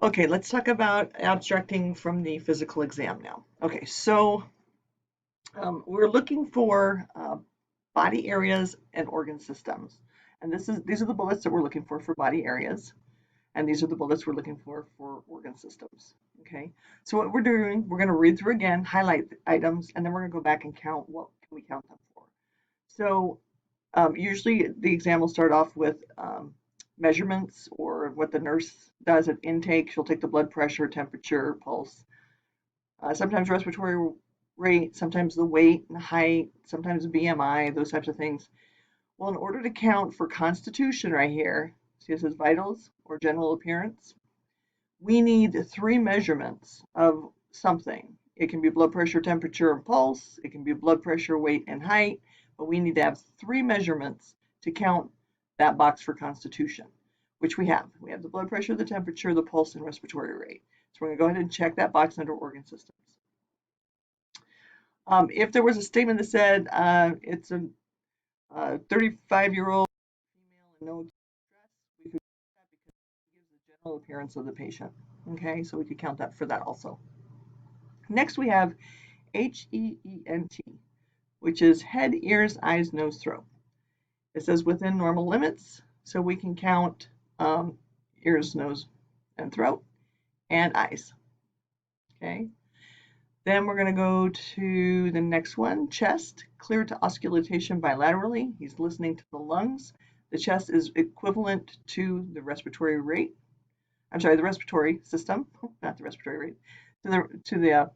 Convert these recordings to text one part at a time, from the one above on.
Okay, let's talk about abstracting from the physical exam now. Okay, so we're looking for body areas and organ systems. And these are the bullets that we're looking for body areas. And these are the bullets we're looking for organ systems. Okay, so what we're doing, we're going to read through again, highlight the items, and then we're going to go back and count what can we count them for. So usually the exam will start off with measurements or what the nurse does at intake. She'll take the blood pressure, temperature, pulse, sometimes respiratory rate, sometimes the weight and height, sometimes BMI, those types of things. Well, in order to count for constitution right here, see it says vitals or general appearance, we need three measurements of something. It can be blood pressure, temperature, and pulse. It can be blood pressure, weight, and height. But we need to have three measurements to count that box for constitution, which we have. We have the blood pressure, the temperature, the pulse, and respiratory rate. So we're going to go ahead and check that box under organ systems. If there was a statement that said it's a 35-year-old female and no stress, we could count that because it gives the general appearance of the patient. Okay, so we could count that for that also. Next, we have HEENT, which is head, ears, eyes, nose, throat. It says within normal limits, so we can count ears, nose, and throat, and eyes. Okay. Then we're going to go to the next one, chest, clear to auscultation bilaterally. He's listening to the lungs. The chest is equivalent to the respiratory rate. I'm sorry, the respiratory system, not the respiratory rate, to the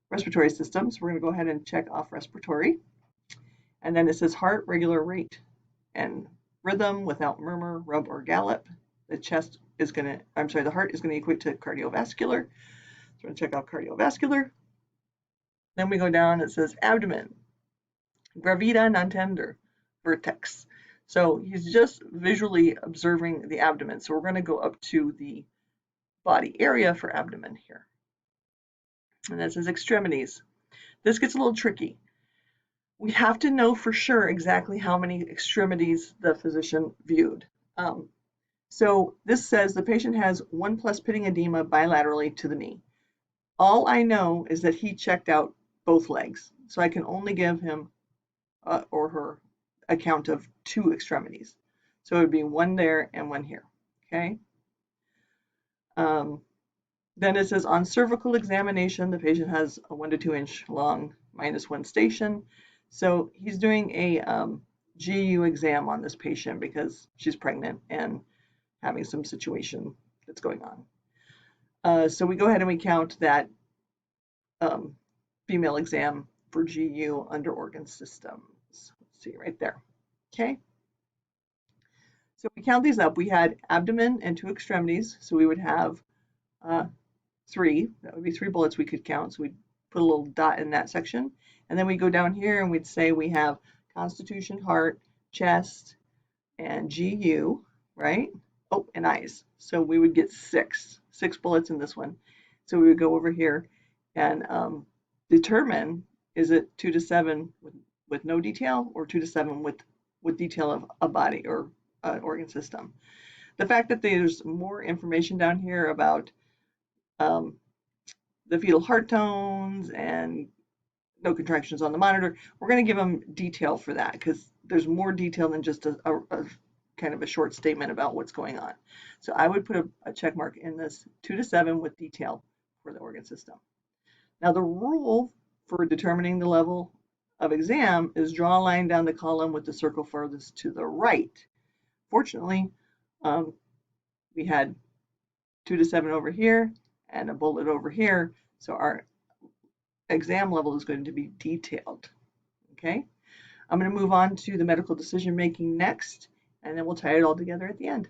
respiratory system. So we're going to go ahead and check off respiratory. And then it says heart, regular rate, and rhythm without murmur, rub, or gallop. The chest is going to, I'm sorry, the heart is going to equate to cardiovascular. So we're going to check out cardiovascular. Then we go down, it says abdomen, gravita non tender, vertex. So he's just visually observing the abdomen. So we're going to go up to the body area for abdomen here. And that says extremities. This gets a little tricky. We have to know for sure exactly how many extremities the physician viewed. So this says the patient has 1+ pitting edema bilaterally to the knee. All I know is that he checked out both legs. So I can only give him or her a count of 2 extremities. So it would be one there and one here. Okay. Then it says on cervical examination, the patient has a 1 to 2 inch long -1 station. So he's doing a GU exam on this patient because she's pregnant and having some situation that's going on. So we go ahead and we count that female exam for GU under organ systems. Let's see right there. Okay. So we count these up. We had abdomen and 2 extremities. So we would have 3. That would be 3 bullets we could count. So we'd put a little dot in that section. And then we go down here and we'd say we have constitution, heart, chest, and GU, right? Oh, and eyes. So we would get 6 bullets in this one. So we would go over here and determine, is it 2 to 7 with no detail or 2 to 7 with detail of a body or organ system. The fact that there's more information down here about the fetal heart tones and no contractions on the monitor, we're going to give them detail for that because there's more detail than just a kind of a short statement about what's going on. So I would put a check mark in this 2 to 7 with detail for the organ system. Now the rule for determining the level of exam is draw a line down the column with the circle furthest to the right. Fortunately, we had 2 to 7 over here and a bullet over here, so our exam level is going to be detailed. Okay, I'm going to move on to the medical decision making next, and then we'll tie it all together at the end.